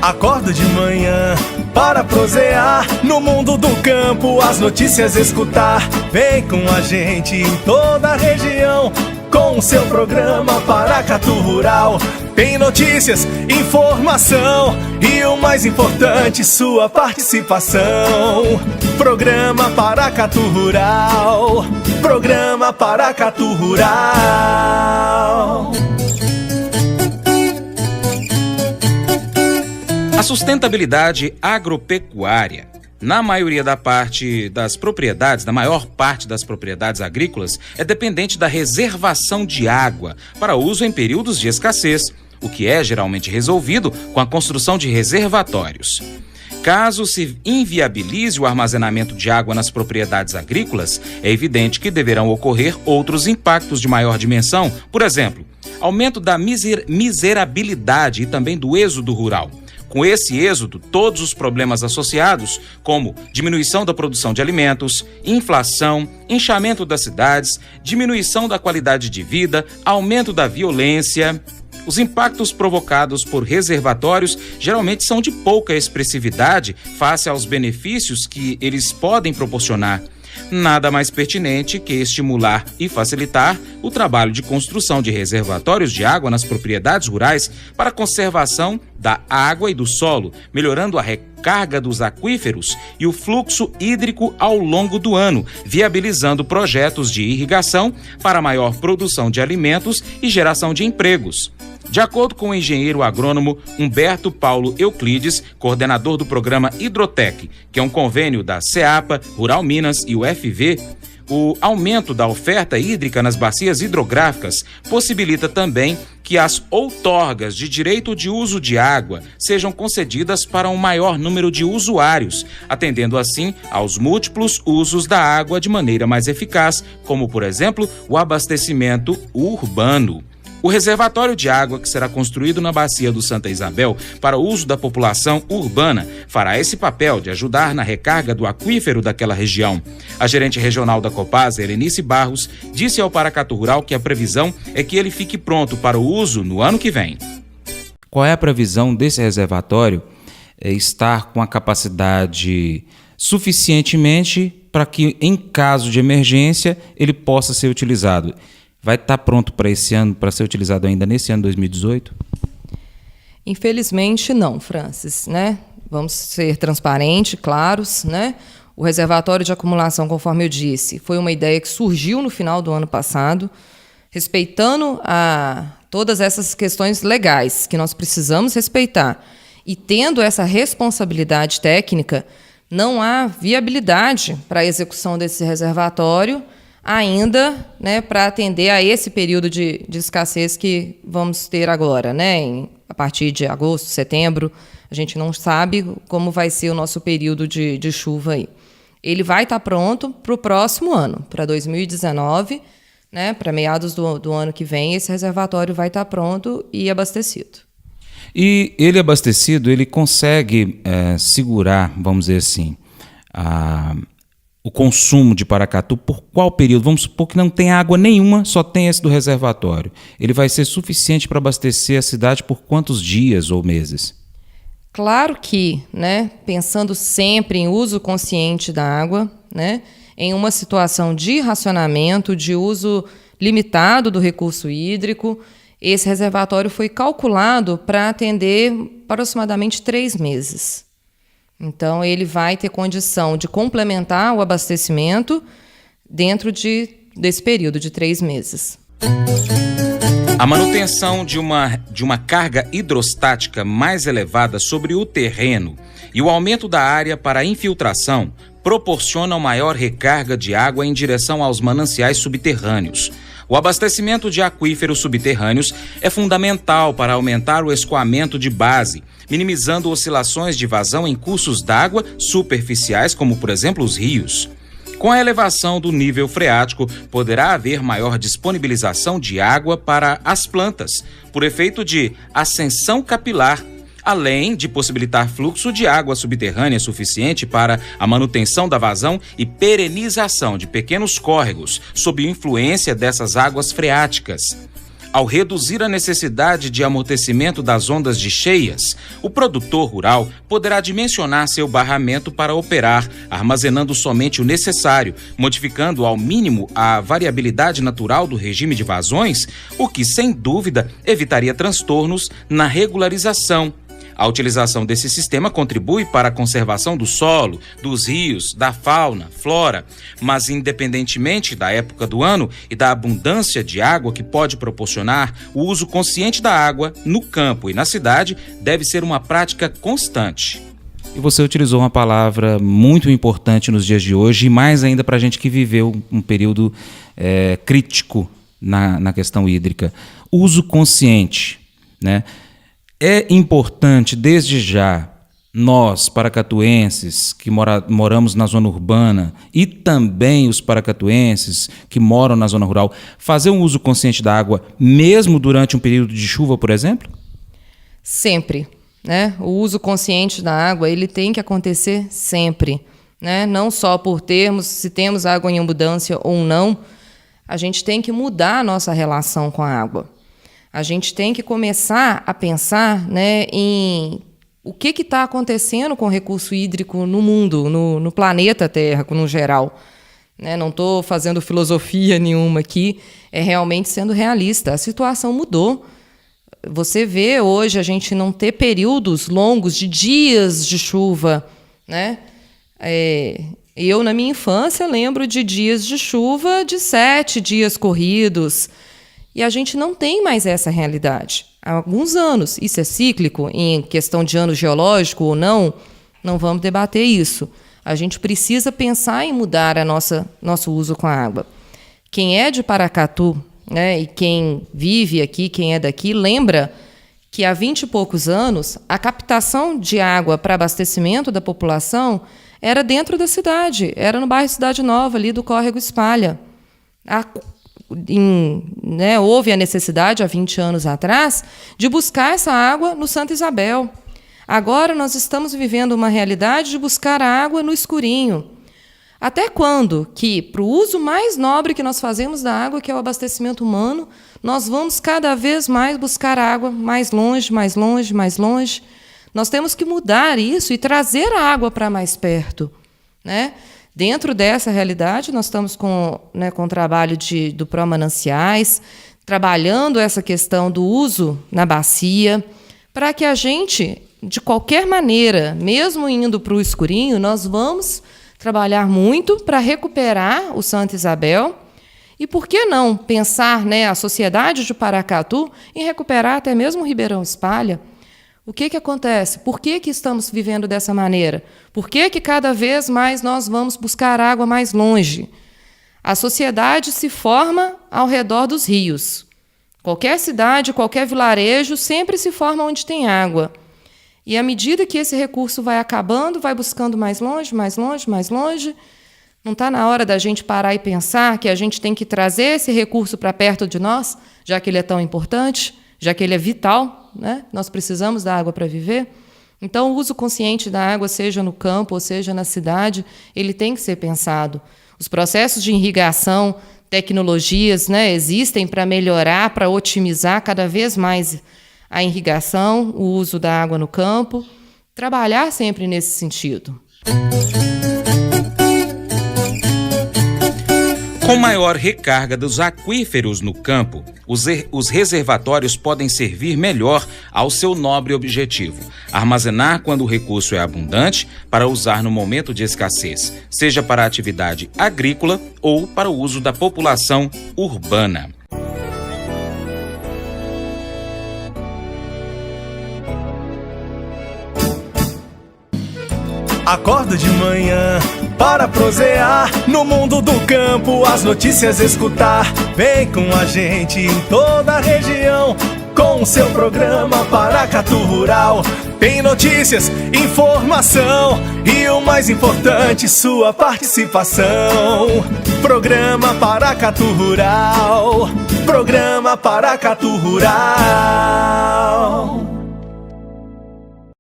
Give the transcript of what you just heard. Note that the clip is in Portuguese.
Acordo de manhã para prosear no mundo do campo, as notícias escutar. Vem com a gente em toda a região com o seu programa Paracatu Rural. Tem notícias, informação e o mais importante, sua participação. Programa Paracatu Rural. Programa Paracatu Rural. A sustentabilidade agropecuária. Na maioria da maior parte das propriedades agrícolas, é dependente da reservação de água para uso em períodos de escassez, o que é geralmente resolvido com a construção de reservatórios. Caso se inviabilize o armazenamento de água nas propriedades agrícolas, é evidente que deverão ocorrer outros impactos de maior dimensão, por exemplo, aumento da miserabilidade e também do êxodo rural. Com esse êxodo, todos os problemas associados, como diminuição da produção de alimentos, inflação, inchamento das cidades, diminuição da qualidade de vida, aumento da violência. Os impactos provocados por reservatórios geralmente são de pouca expressividade face aos benefícios que eles podem proporcionar. Nada mais pertinente que estimular e facilitar o trabalho de construção de reservatórios de água nas propriedades rurais para a conservação da água e do solo, melhorando a recarga dos aquíferos e o fluxo hídrico ao longo do ano, viabilizando projetos de irrigação para maior produção de alimentos e geração de empregos. De acordo com o engenheiro agrônomo Humberto Paulo Euclides, coordenador do programa Hidrotec, que é um convênio da CEAPA, Rural Minas e o FV, o aumento da oferta hídrica nas bacias hidrográficas possibilita também que as outorgas de direito de uso de água sejam concedidas para um maior número de usuários, atendendo assim aos múltiplos usos da água de maneira mais eficaz, como, por exemplo, o abastecimento urbano. O reservatório de água que será construído na bacia do Santa Isabel para o uso da população urbana fará esse papel de ajudar na recarga do aquífero daquela região. A gerente regional da Copasa, Helenice Barros, disse ao Paracatu Rural que a previsão é que ele fique pronto para o uso no ano que vem. Qual é a previsão desse reservatório? É estar com a capacidade suficientemente para que, em caso de emergência, ele possa ser utilizado. Vai estar pronto para esse ano, para ser utilizado ainda nesse ano 2018? Infelizmente não, Francis, né? Vamos ser transparentes, claros, né? O reservatório de acumulação, conforme eu disse, foi uma ideia que surgiu no final do ano passado, respeitando todas essas questões legais que nós precisamos respeitar. E tendo essa responsabilidade técnica, não há viabilidade para a execução desse reservatório ainda, né, para atender a esse período de escassez que vamos ter agora, né, a partir de agosto, setembro. A gente não sabe como vai ser o nosso período de chuva aí. Ele vai estar pronto para o próximo ano, para 2019, né, para meados do ano que vem, esse reservatório vai estar pronto e abastecido. E ele abastecido, ele consegue segurar, vamos dizer assim, o consumo de Paracatu por qual período? Vamos supor que não tem água nenhuma, só tem esse do reservatório. Ele vai ser suficiente para abastecer a cidade por quantos dias ou meses? Claro que, né, pensando sempre em uso consciente da água, né, em uma situação de racionamento, de uso limitado do recurso hídrico, esse reservatório foi calculado para atender aproximadamente 3 meses. Então, ele vai ter condição de complementar o abastecimento dentro desse período de 3 meses. A manutenção de uma carga hidrostática mais elevada sobre o terreno e o aumento da área para a infiltração proporcionam maior recarga de água em direção aos mananciais subterrâneos. O abastecimento de aquíferos subterrâneos é fundamental para aumentar o escoamento de base, minimizando oscilações de vazão em cursos d'água superficiais, como, por exemplo, os rios. Com a elevação do nível freático, poderá haver maior disponibilização de água para as plantas, por efeito de ascensão capilar, além de possibilitar fluxo de água subterrânea suficiente para a manutenção da vazão e perenização de pequenos córregos, sob influência dessas águas freáticas. Ao reduzir a necessidade de amortecimento das ondas de cheias, o produtor rural poderá dimensionar seu barramento para operar, armazenando somente o necessário, modificando ao mínimo a variabilidade natural do regime de vazões, o que, sem dúvida, evitaria transtornos na regularização. A utilização desse sistema contribui para a conservação do solo, dos rios, da fauna, flora, mas independentemente da época do ano e da abundância de água que pode proporcionar, o uso consciente da água no campo e na cidade deve ser uma prática constante. E você utilizou uma palavra muito importante nos dias de hoje, e mais ainda para a gente que viveu um período crítico na questão hídrica. Uso consciente, né? É importante, desde já, nós, paracatuenses, que moramos na zona urbana, e também os paracatuenses que moram na zona rural, fazer um uso consciente da água, mesmo durante um período de chuva, por exemplo? Sempre, né? O uso consciente da água, ele tem que acontecer sempre, né? Não só por se temos água em abundância ou não, a gente tem que mudar a nossa relação com a água. A gente tem que começar a pensar, né, em o que está acontecendo com o recurso hídrico no mundo, no planeta Terra, no geral. Né? Não estou fazendo filosofia nenhuma aqui, é realmente sendo realista. A situação mudou. Você vê hoje a gente não ter períodos longos de dias de chuva. Né? Eu, na minha infância, lembro de dias de chuva de 7 dias corridos. E a gente não tem mais essa realidade. Há alguns anos. Isso é cíclico, em questão de ano geológico ou não? Não vamos debater isso. A gente precisa pensar em mudar nosso uso com a água. Quem é de Paracatu, né, e quem vive aqui, quem é daqui, lembra que há 20 e poucos anos a captação de água para abastecimento da população era dentro da cidade, era no bairro Cidade Nova, ali do Córrego Espalha. Houve a necessidade, há 20 anos atrás, de buscar essa água no Santa Isabel. Agora nós estamos vivendo uma realidade de buscar a água no escurinho. Até quando que, para o uso mais nobre que nós fazemos da água, que é o abastecimento humano, nós vamos cada vez mais buscar água mais longe, mais longe, mais longe? Nós temos que mudar isso e trazer a água para mais perto, né? Dentro dessa realidade, nós estamos com o trabalho do Pró-Mananciais, trabalhando essa questão do uso na bacia, para que a gente, de qualquer maneira, mesmo indo para o escurinho, nós vamos trabalhar muito para recuperar o Santa Isabel e, por que não, pensar, a sociedade de Paracatu em recuperar até mesmo o Ribeirão Espalha. O que acontece? Por que estamos vivendo dessa maneira? Por que cada vez mais nós vamos buscar água mais longe? A sociedade se forma ao redor dos rios. Qualquer cidade, qualquer vilarejo sempre se forma onde tem água. E à medida que esse recurso vai acabando, vai buscando mais longe, mais longe, mais longe. Não está na hora da gente parar e pensar que a gente tem que trazer esse recurso para perto de nós, já que ele é tão importante, já que ele é vital? Né? Nós precisamos da água para viver. Então, o uso consciente da água, seja no campo ou seja na cidade, ele tem que ser pensado. Os processos de irrigação, tecnologias, existem para melhorar, para otimizar cada vez mais a irrigação, o uso da água no campo. Trabalhar sempre nesse sentido. Com maior recarga dos aquíferos no campo, os reservatórios podem servir melhor ao seu nobre objetivo: armazenar quando o recurso é abundante para usar no momento de escassez, seja para a atividade agrícola ou para o uso da população urbana. Acordo de manhã para prosear no mundo do campo, as notícias escutar. Vem com a gente em toda a região com o seu programa Paracatu Rural. Tem notícias, informação e o mais importante, sua participação. Programa Paracatu Rural. Programa Paracatu Rural.